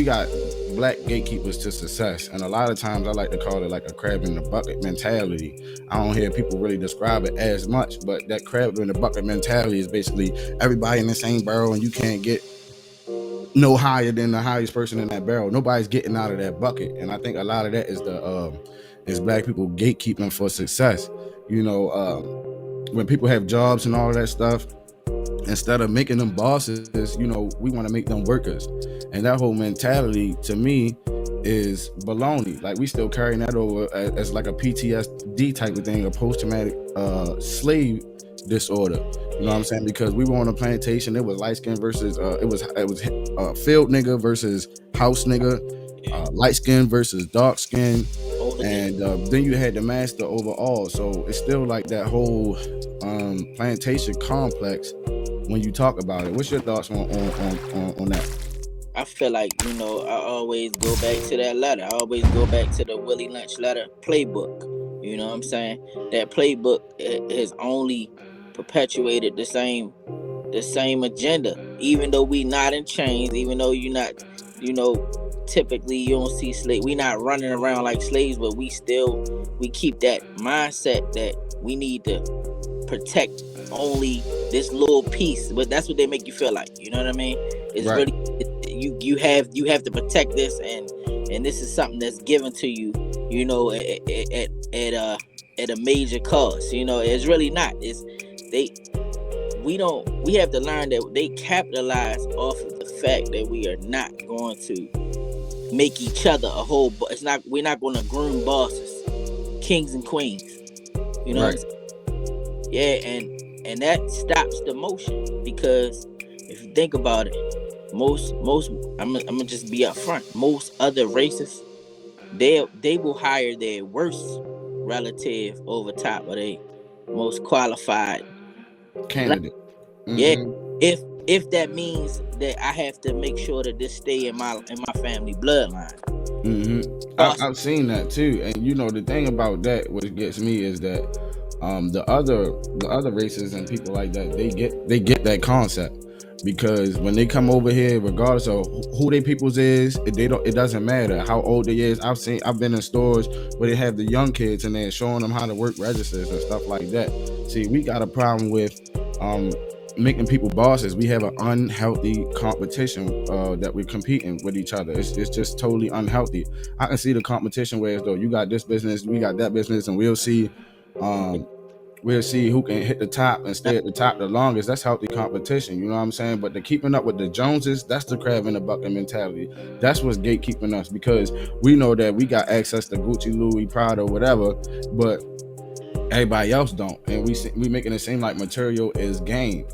we got black gatekeepers to success, and a lot of times I like to call it like a crab in the bucket mentality. I don't hear people really describe it as much, but that crab in the bucket mentality is basically everybody in the same barrel, and you can't get no higher than the highest person in that barrel. Nobody's getting out of that bucket, and I think a lot of that is black people gatekeeping for success. When people have jobs and all of that stuff, instead of making them bosses, we want to make them workers. And that whole mentality to me is baloney. Like, we still carrying that over as like a PTSD type of thing, a post-traumatic slave disorder. You know what I'm saying? Because we were on a plantation. It was light skin versus it was field nigga versus house nigga, light skin versus dark skin, and then you had the master over all. So it's still like that whole plantation complex when you talk about it. What's your thoughts on that? I feel like, I always go back to that letter. I always go back to the Willie Lynch letter playbook. You know what I'm saying? That playbook has only perpetuated the same agenda. Even though we not in chains, even though you're not, typically you don't see slaves. We not running around like slaves, but we keep that mindset that we need to protect only this little piece. But that's what they make you feel like. You know what I mean? It's right. Really you have to protect this, and this is something that's given to you, at a major cost. It's really not. We have to learn that they capitalize off of the fact that we are not going to make each other a whole. We're not going to groom bosses, kings and queens. You know right. What I'm saying? Yeah, and that stops the motion, because if you think about it, most I'm gonna just be upfront. Most other races, they will hire their worst relative over top of their most qualified candidate. Mm-hmm. Yeah, if that means that I have to make sure that this stay in my family bloodline. Mm-hmm. I've seen that too, and the thing about that, what gets me is that the other races and people like that, they get that concept. Because when they come over here, regardless of who they peoples is, it doesn't matter how old they is. I've been in stores where they have the young kids and they're showing them how to work registers and stuff like that. See, we got a problem with making people bosses. We have an unhealthy competition that we're competing with each other. It's just totally unhealthy. I can see the competition where, as though you got this business, we got that business, and we'll see who can hit the top and stay at the top the longest. That's healthy competition, you know what I'm saying? But the keeping up with the Joneses, that's the crab in the bucket mentality. That's what's gatekeeping us, because we know that we got access to Gucci, Louis, Prada, whatever, but everybody else don't, and we making it seem like material is game.